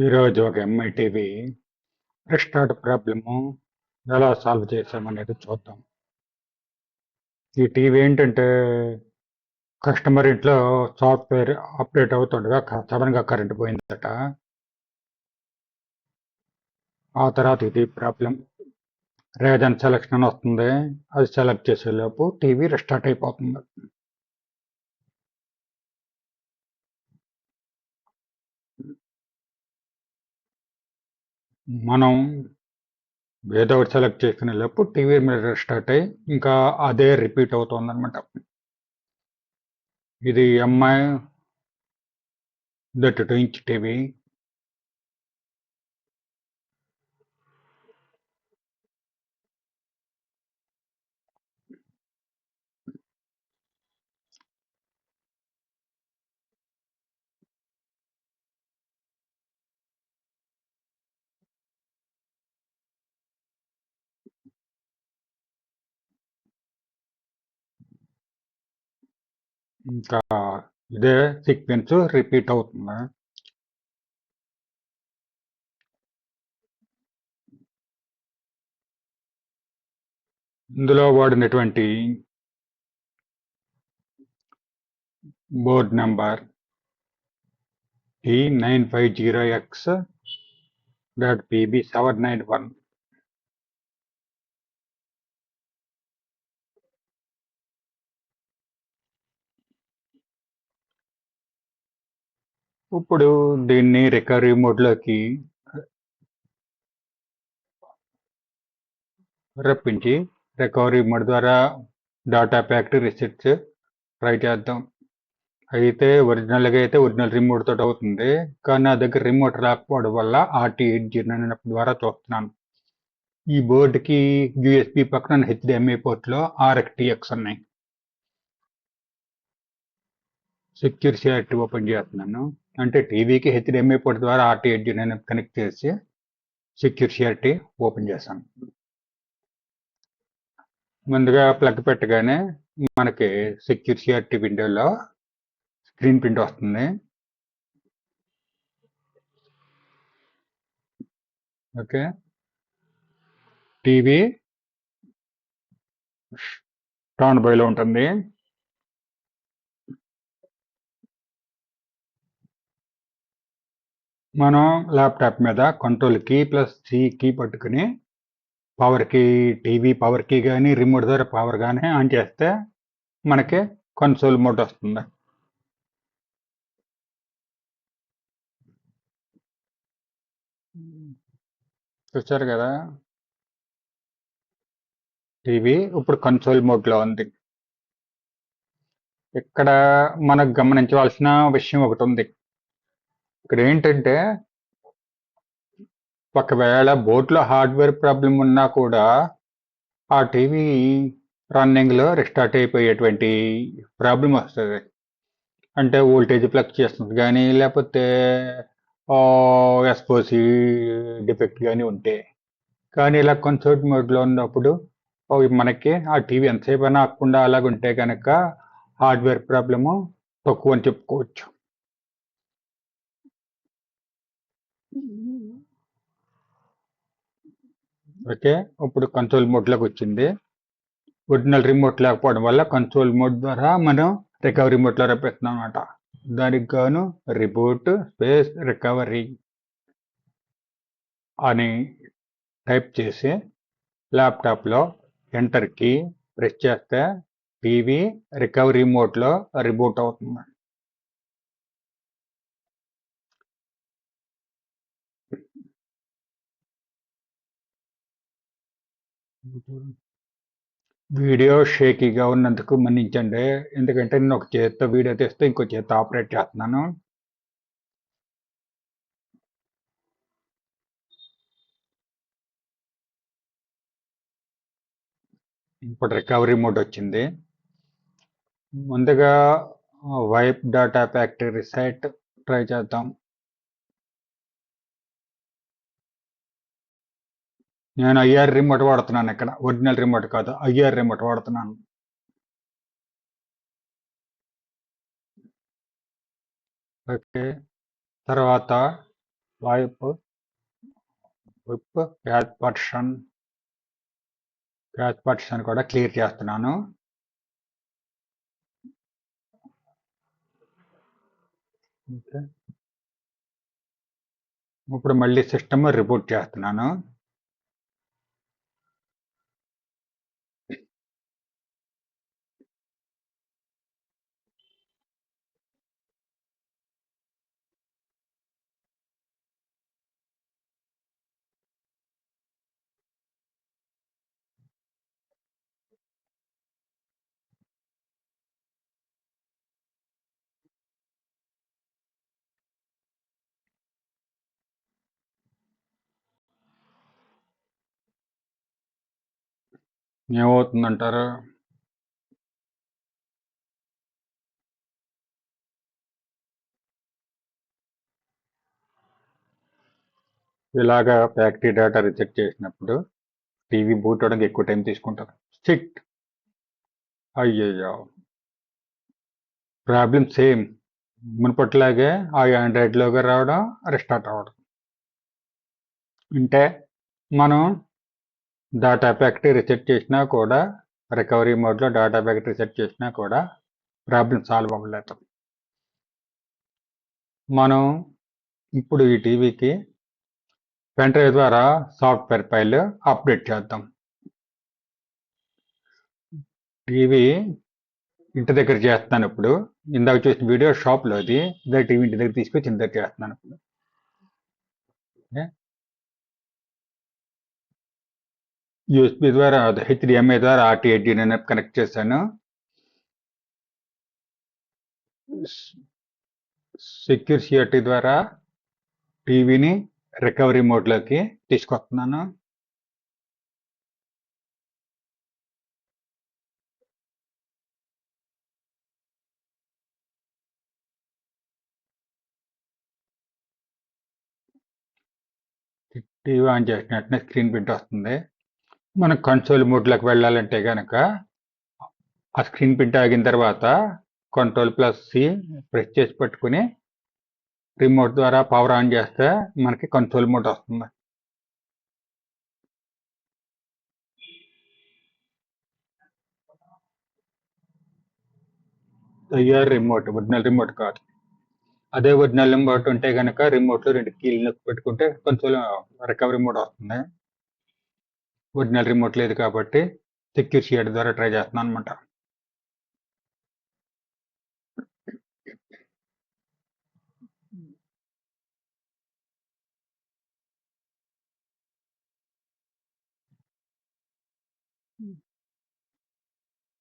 ఈరోజు ఒక MI TV restart problem ఎలా సాల్వ్ చేసామనేది చూద్దాం. ఈ టీవీ ఏంటంటే కస్టమర్ ఇంట్లో సాఫ్ట్వేర్ అప్డేట్ అవుతుండగా సడన్గా కరెంట్ పోయిందట. ఆ తర్వాత ఇది ప్రాబ్లం. రీజన్ సెలెక్షన్ అని వస్తుంది. అది సెలెక్ట్ చేసేలోపు టీవీ రిస్టార్ట్ అయిపోతుంది. మనం ఏదో ఒకటి సెలెక్ట్ చేసుకునే లోపు టీవీ మీద రిస్టార్ట్ అయ్యి ఇంకా అదే రిపీట్ అవుతుంది అనమాట. ఇది ఎంఐ 32-inch టీవీ. ఇంకా ఇదే సీక్వెన్స్ రిపీట్ అవుతుంది. ఇందులో వాడినటువంటి బోర్డ్ నంబర్ T950X.PB791. ఇప్పుడు దీన్ని రికవరీ మోడ్లోకి రప్పించి రికవరీ మోడ్ ద్వారా డాటా ప్యాక్ రీసెట్ ట్రై చేద్దాం. అయితే ఒరిజినల్గా అయితే ఒరిజినల్ రిమోట్ తోటి అవుతుంది, కానీ నా దగ్గర రిమోట్ రాకపోవడం వల్ల RT80 ద్వారా చూస్తున్నాను. ఈ బోర్డుకి USB పక్కన HDMI పోర్ట్లో RxTX ఉన్నాయి. సెక్యూర్ షార్ట్ ఓపెన్ చేస్తున్నాను. అంటే టీవీకి HDMI పోర్ట్ ద్వారా RT80 కనెక్ట్ చేసి సెక్యూర్ షార్ట్ ఓపెన్ చేశాను. ముందుగా ప్లగ్ పెట్టగానే మనకి సెక్యూర్ షార్ట్ విండోలో స్క్రీన్ ప్రింట్ వస్తుంది. ఓకే, టీవీ స్టాండ్ బైలో ఉంటుంది. మనం ల్యాప్టాప్ మీద control key plus C key పట్టుకుని power key, TV power key కానీ రిమోట్ ద్వారా పవర్ కానీ ఆన్ చేస్తే మనకి కన్సోల్ మోడ్ వస్తుంది. చూసారు కదా, టీవీ ఇప్పుడు కన్సోల్ మోడ్లో ఉంది. ఇక్కడ మనకు గమనించవలసిన విషయం ఒకటి ఉంది. ఇక్కడ ఏంటంటే ఒకవేళ బోర్డులో హార్డ్వేర్ ప్రాబ్లం ఉన్నా కూడా ఆ టీవీ రన్నింగ్లో రిస్టార్ట్ అయిపోయేటువంటి ప్రాబ్లం వస్తుంది. అంటే వోల్టేజ్ ప్లగ్ చేస్తుంది కానీ లేకపోతే ఎస్ఓసి డిఫెక్ట్ కానీ ఉంటే. కానీ ఇలా కన్సోల్ మోడ్లో ఉన్నప్పుడు మనకి ఆ టీవీ ఎంతసేపు అయినా ఆకుండా అలాగుంటే కనుక హార్డ్వేర్ ప్రాబ్లము తక్కువ అని చెప్పుకోవచ్చు. ఓకే, ఇప్పుడు కన్సోల్ మోడ్లోకి వచ్చింది. ఒరిజినల్ రిమోట్ లేకపోవడం వల్ల కన్సోల్ మోడ్ ద్వారా మనం రికవరీ మోడ్లో రప్పిస్తున్నాం అనమాట. దానికి గాను రిబూట్ స్పేస్ రికవరీ అని టైప్ చేసి ల్యాప్టాప్లో ఎంటర్ కీ ప్రెస్ చేస్తే టీవీ రికవరీ మోడ్లో రిబూట్ అవుతుంది. వీడియో షేకీగా ఉన్నందుకు మన్నించండి, ఎందుకంటే నేను ఒక చేత్తో వీడియో తీస్తే ఇంకో చేత్తో ఆపరేట్ చేస్తున్నాను. ఇప్పుడు రికవరీ మోడ్ వచ్చింది. ముందుగా wipe data factory reset try చేద్దాం. నేను IR రిమోట్ వాడుతున్నాను, ఇక్కడ ఒరిజినల్ రిమోట్ కాదు, IR రిమోట్ వాడుతున్నాను. ఓకే, తర్వాత వైప్ విప్ క్యాచ్ పర్షన్ కూడా క్లియర్ చేస్తున్నాను. ఓకే, ఇప్పుడు మళ్ళీ సిస్టమ్ రిబూట్ చేస్తున్నాను. ఏమవుతుందంటారు? ఇలాగా ఫ్యాక్టరీ డేటా రిజెక్ట్ చేసినప్పుడు టీవీ బూట్ అవడానికి ఎక్కువ టైం తీసుకుంటారు. స్టిట్ అయ్యయ్యో, ప్రాబ్లం సేమ్ మునుపట్లాగే ఆ ఆండ్రాయిడ్లోగా రావడం, రిస్టార్ట్ అవ్వడం. అంటే మనం డేటా ప్యాకెట్ రీసెట్ చేసినా కూడా, రికవరీ మోడ్లో డేటా ప్యాకెట్ రీసెట్ చేసినా కూడా ప్రాబ్లం సాల్వ్ అవ్వలేదు. మనం ఇప్పుడు ఈ టీవీకి పెన్ డ్రైవ్ ద్వారా సాఫ్ట్వేర్ ఫైల్ అప్డేట్ చేద్దాం. టీవీ ఇంటి దగ్గర చేస్తున్నాను ఇప్పుడు. ఇందాక చూసిన వీడియో షాప్లోది, ఇదే టీవీ ఇంటి దగ్గర తీసుకొచ్చి ఇంటి దగ్గర చేస్తున్నాను ఇప్పుడు. యూఎస్బి ద్వారా HDMI ద్వారా RT89 కనెక్ట్ చేశాను. సెక్యూర్ సిఆర్టీ ద్వారా టీవీని రికవరీ మోడ్లోకి తీసుకొస్తున్నాను. టీవీ ఆన్ చేసిన వెంటనే స్క్రీన్ ప్రింట్ వస్తుంది. మనం కన్సోల్ మోడ్లోకి వెళ్ళాలంటే కనుక ఆ స్క్రీన్ ప్రింట్ ఆగిన తర్వాత Ctrl+C ప్రెస్ చేసి పట్టుకుని రిమోట్ ద్వారా పవర్ ఆన్ చేస్తే మనకి కన్సోల్ మోడ్ వస్తుంది. తయారు రిమోట్, ఒరిజినల్ రిమోట్ కాదు. అదే ఒరిజినల్ రిమోట్ ఉంటే కనుక రిమోట్లో 2 కీలు నొక్కి పెట్టుకుంటే కన్సోల్ రికవరీ మోడ్ వస్తుంది. ఒరిజినల్ రిమోట్ లేదు కాబట్టి సెక్యూర్ సిఆర్టీ ద్వారా ట్రై చేస్తున్నాను అనమాట.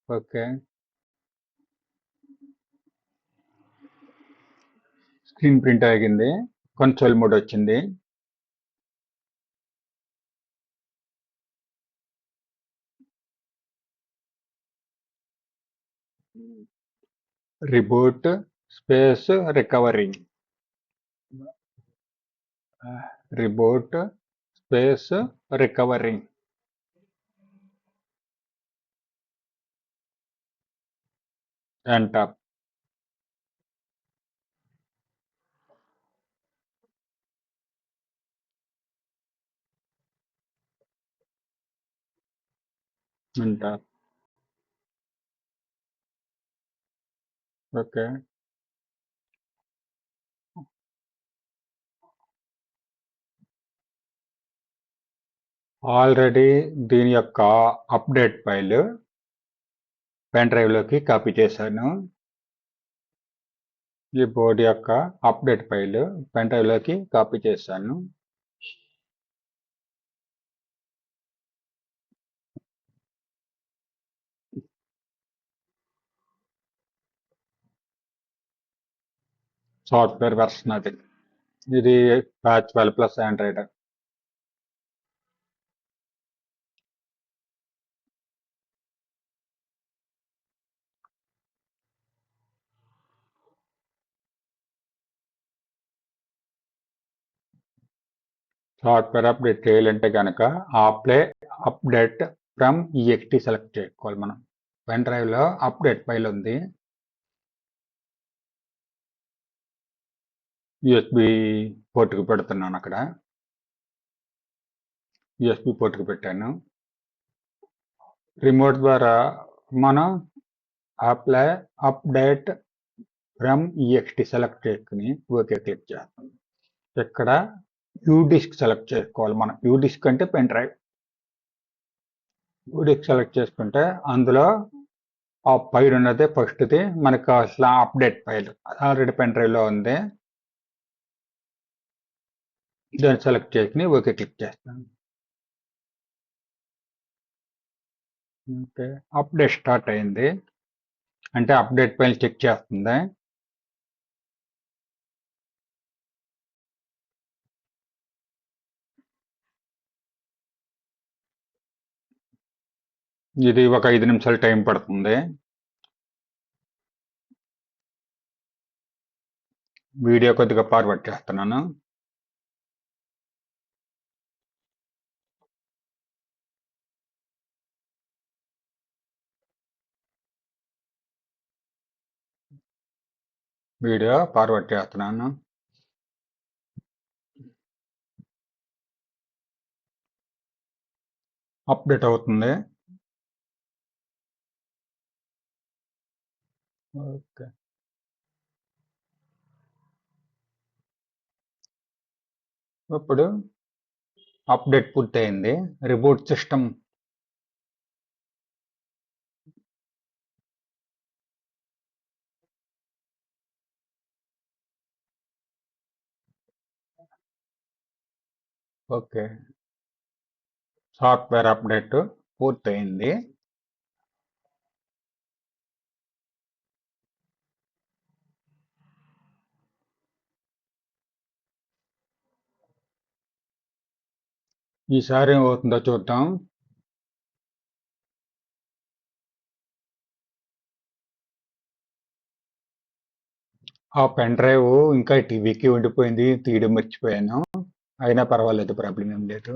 ఓకే, స్క్రీన్ ప్రింట్ ఆగింది, కన్సోల్ మోడ్ వచ్చింది. Reboot space recovery, reboot space recovery. Enter. Enter. Okay, already దీని యొక్క అప్డేట్ ఫైల్ పెన్ డ్రైవ్లోకి కాపీ చేశాను. ఈ బోర్డు యొక్క అప్డేట్ ఫైల్ పెన్ డ్రైవ్లోకి కాపీ చేశాను. సాఫ్ట్వేర్ వెర్షన్ అది. ఇది ప్యాచ్ 12+ ఆండ్రాయిడ్. సాఫ్ట్వేర్ అప్డేట్ చేయాలంటే కనుక apply update from EXT select చేసుకోవాలి. మనం పెన్ డ్రైవ్లో అప్డేట్ ఫైల్ ఉంది, యూఎస్బి పోర్ట్కి పెడుతున్నాను. అక్కడ యూఎస్బి పోర్ట్కి పెట్టాను. రిమోట్ ద్వారా మనం అప్డేట్ ఫ్రమ్ ఈఎక్స్టీ సెలెక్ట్ చేసుకుని ఓకే క్లిక్ చేస్తాం. ఇక్కడ యూడిస్క్ సెలెక్ట్ చేసుకోవాలి. మనం యూడిస్క్ అంటే పెన్ డ్రైవ్. యూడిస్క్ సెలెక్ట్ చేసుకుంటే అందులో ఆ ఫైల్ ఉన్నది ఫస్ట్ది మనకు కావాల్సిన అప్డేట్ ఫైల్ ఆల్రెడీ పెన్ డ్రైవ్లో ఉంది. దాన్ని సెలెక్ట్ చేసుకుని ఓకే క్లిక్ చేస్తాను. ఓకే, అప్డేట్ స్టార్ట్ అయింది. అంటే అప్డేట్ ఫైల్ చెక్ చేస్తుంది. ఇది ఒక 5 నిమిషాలు టైం పడుతుంది. వీడియో కొద్దిగా ఫార్వర్డ్ చేస్తున్నాను. వీడియో ఫార్వర్డ్ చేస్తున్నాను. అప్డేట్ అవుతుంది. ఓకే, ఇప్పుడు అప్డేట్ పూర్తయింది. Reboot system okay, software update పూర్తయింది. ఈసారి ఏమవుతుందో చూద్దాం. ఆ పెన్ డ్రైవ్ ఇంకా టీవీకి ఉండిపోయింది, తీయడం మర్చిపోయాను. అయినా పర్వాలేదు, ప్రాబ్లం ఏం లేదు.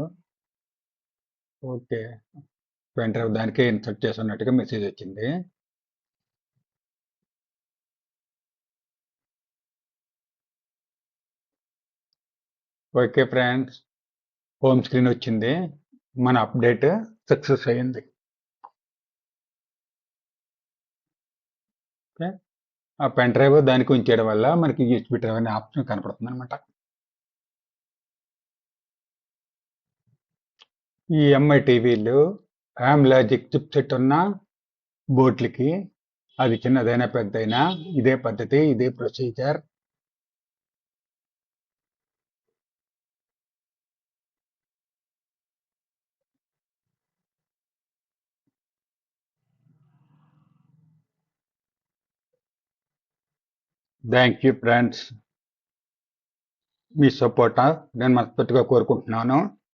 ఓకే, పెన్ డ్రైవ్ దానికే ఇన్సర్ట్ చేస్తున్నట్టుగా మెసేజ్ వచ్చింది. ఓకే ఫ్రెండ్స్, హోమ్ స్క్రీన్ వచ్చింది. మన అప్డేట్ సక్సెస్ అయింది. ఓకే, ఆ పెన్ డ్రైవ్ దానికి ఉంచేయడం వల్ల మనకి యూఎస్బీ డ్రైవ్ అనే ఆప్షన్ కనపడుతుంది అనమాట. ఈ ఎంఐ టీవీలు లాజిక్ చిప్ సెట్ ఉన్న బోర్డులకి, అది చిన్నదైనా పెద్దదైనా ఇదే పద్ధతి, ఇదే procedure. Thank you friends, me support నేను మనస్ఫూర్తిగా కోరుకుంటున్నాను.